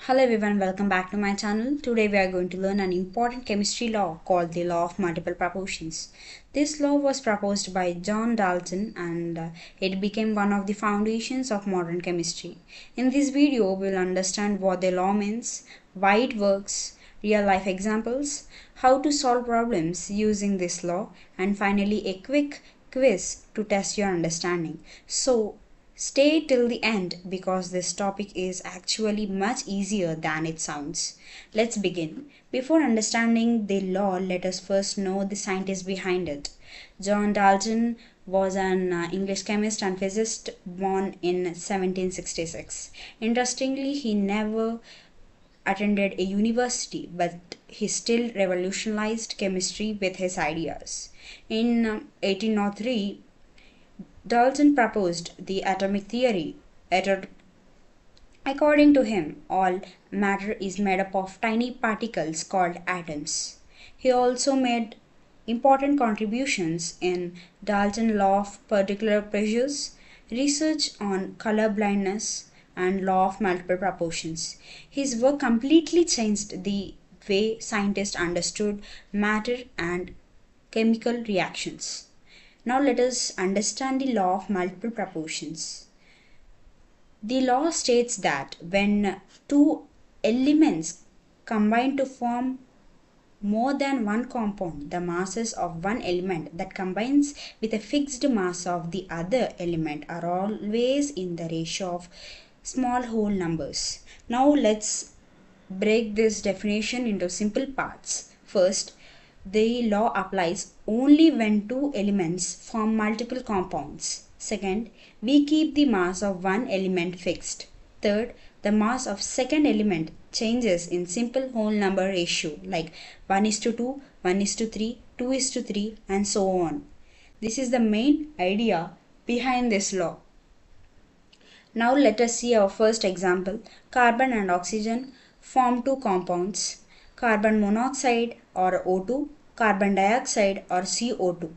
Hello everyone, welcome back to my channel. Today we are going to learn an important chemistry law called the law of multiple proportions. This law was proposed by John Dalton and it became one of the foundations of modern chemistry. In this video, we will understand what the law means, why it works, real life examples, how to solve problems using this law, and finally a quick quiz to test your understanding. So stay till the end because this topic is actually much easier than it sounds. Let's begin. Before understanding the law, let us first know the scientist behind it. John Dalton was an English chemist and physicist born in 1766. Interestingly, he never attended a university, but he still revolutionized chemistry with his ideas. In 1803, Dalton proposed the atomic theory. According to him, all matter is made up of tiny particles called atoms. He also made important contributions in Dalton's law of particular pressures, research on color blindness, and law of multiple proportions. His work completely changed the way scientists understood matter and chemical reactions. Now let us understand the law of multiple proportions. The law states that when two elements combine to form more than one compound, the masses of one element that combines with a fixed mass of the other element are always in the ratio of small whole numbers. Now let's break this definition into simple parts. First, the law applies only when two elements form multiple compounds. Second, we keep the mass of one element fixed. Third, the mass of second element changes in simple whole number ratio like 1:2, 1:3, 2:3 and so on. This is the main idea behind this law. Now let us see our first example. Carbon and oxygen form two compounds, carbon monoxide or O2, carbon dioxide or CO2.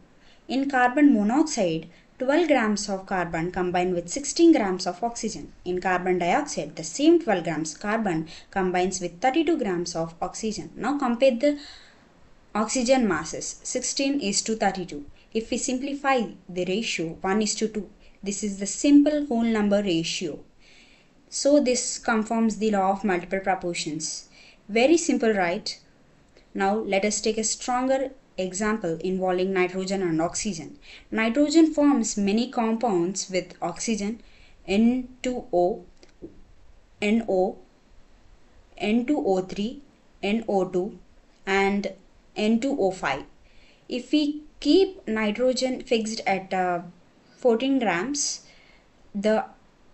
In carbon monoxide, 12 grams of carbon combine with 16 grams of oxygen. In carbon dioxide, the same 12 grams carbon combines with 32 grams of oxygen. Now compare the oxygen masses, 16:32. If we simplify the ratio 1:2, this is the simple whole number ratio. So this confirms the law of multiple proportions. Very simple, right? Now let us take a stronger example involving nitrogen and oxygen. Nitrogen forms many compounds with oxygen, N2O, NO, N2O3, NO2 and N2O5. If we keep nitrogen fixed at 14 grams, the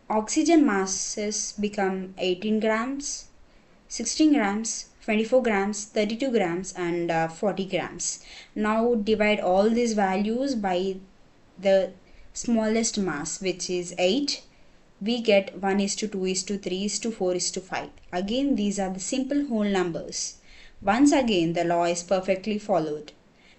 oxygen masses become 18 grams, 16 grams, 24 grams, 32 grams and 40 grams. Now divide all these values by the smallest mass, which is 8. We get 1:2:3:4:5. Again, these are the simple whole numbers. Once again, the law is perfectly followed.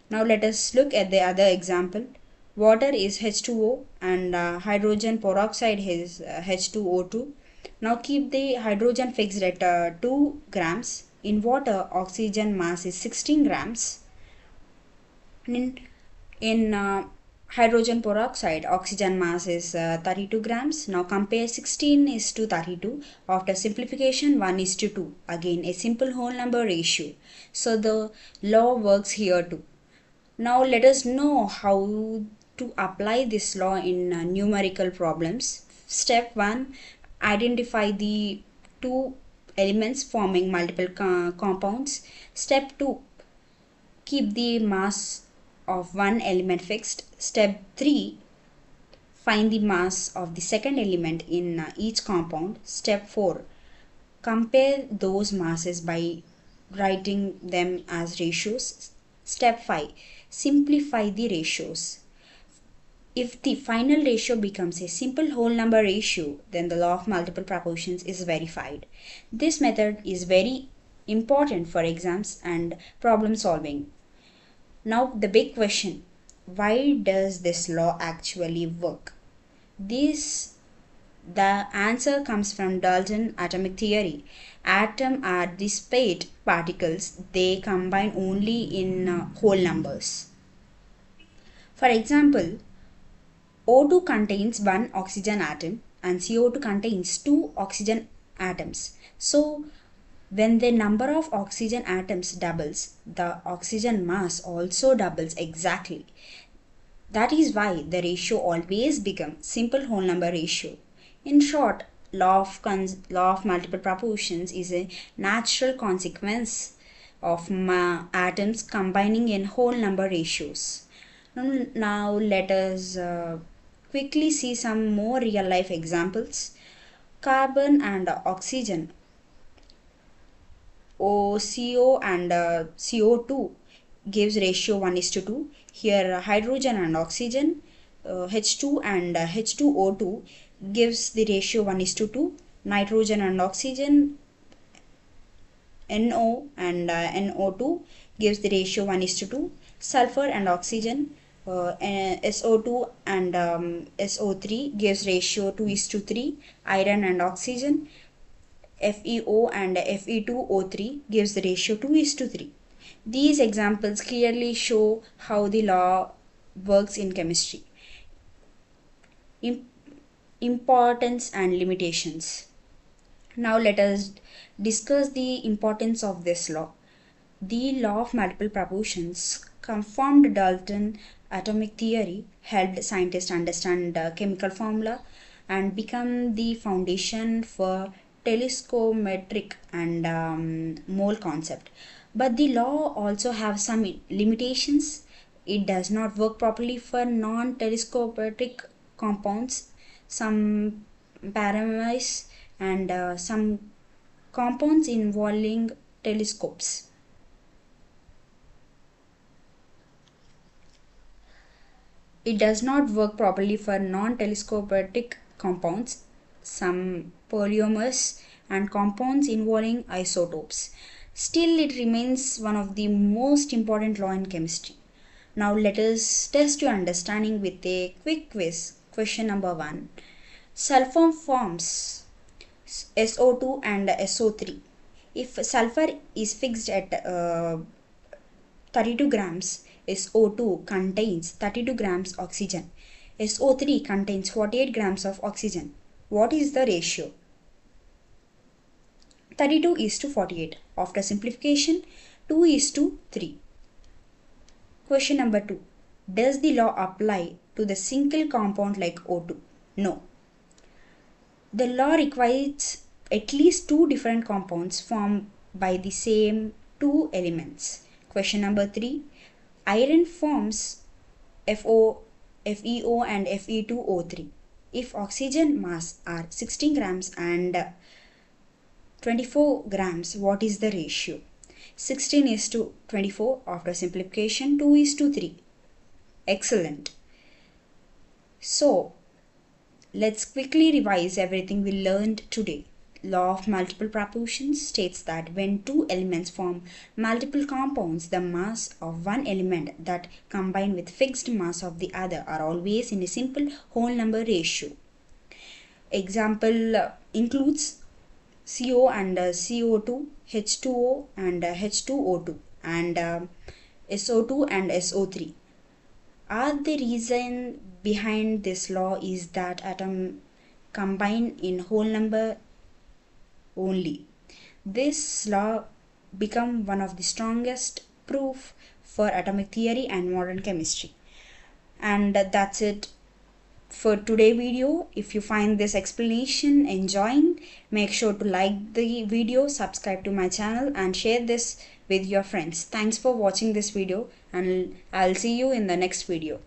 Now let us look at the other example. Water is H₂O and hydrogen peroxide is H₂O₂. Now keep the hydrogen fixed at 2 grams. In water, oxygen mass is 16 grams. In hydrogen peroxide, oxygen mass is 32 grams. Now compare 16:32. After simplification, 1:2. Again, a simple whole number ratio. So the law works here too. Now let us know how to apply this law in numerical problems. Step 1. Identify the two elements forming multiple compounds. Step 2. Keep the mass of one element fixed. Step 3. Find the mass of the second element in each compound. Step 4. Compare those masses by writing them as ratios. Step 5. Simplify the ratios. If the final ratio becomes a simple whole number ratio, then the law of multiple proportions is verified. This method is very important for exams and problem solving. Now the big question, why does this law actually work? This The answer comes from Dalton atomic theory. Atoms are disparate particles. They combine only in whole numbers. For example, O2 contains one oxygen atom and CO2 contains two oxygen atoms. So, when the number of oxygen atoms doubles, the oxygen mass also doubles exactly. That is why the ratio always becomes simple whole number ratio. In short, law of multiple proportions is a natural consequence of atoms combining in whole number ratios. Now let us quickly see some more real life examples. Carbon and oxygen, CO and CO2 gives ratio 1:2. Here hydrogen and oxygen, H2 and H₂O₂ gives the ratio 1:2. Nitrogen and oxygen, NO and NO2 gives the ratio 1:2. Sulfur and oxygen, SO2 and SO3 gives ratio 2:3. Iron and oxygen, FeO and Fe2O3 gives the ratio 2:3. These examples clearly show how the law works in chemistry. Importance and limitations. Now let us discuss the importance of this law. The law of multiple proportions confirmed Dalton atomic theory, helped scientists understand the chemical formula, and become the foundation for telescometric and mole concept. But the law also have some limitations. It does not work properly for non-telescopic compounds, some parameters, and some compounds involving telescopes. It does not work properly for non-telescopic compounds, some polymers, and compounds involving isotopes. Still, it remains one of the most important law in chemistry. Now let us test your understanding with a quick quiz. Question number 1. Sulfur forms SO2 and SO3. If sulfur is fixed at 32 grams, SO2 contains 32 grams oxygen. SO3 contains 48 grams of oxygen. What is the ratio? 32:48. After simplification, 2:3. Question number 2. Does the law apply to the single compound like O2? No. The law requires at least two different compounds formed by the same two elements. Question number 3. Iron forms FeO and Fe2O3. If oxygen mass are 16 grams and 24 grams, what is the ratio? 16:24. After simplification, 2:3. Excellent. So, let's quickly revise everything we learned today. Law of multiple proportions states that when two elements form multiple compounds, the mass of one element that combine with fixed mass of the other are always in a simple whole number ratio. Example includes CO and CO2, H₂O and H₂O₂, and SO2 and SO3. The reason behind this law is that atoms combine in whole number only. This law become one of the strongest proof for atomic theory and modern chemistry. And that's it for today's video. If you find this explanation enjoying, make sure to like the video, subscribe to my channel, and share this with your friends. Thanks for watching this video, and I'll see you in the next video.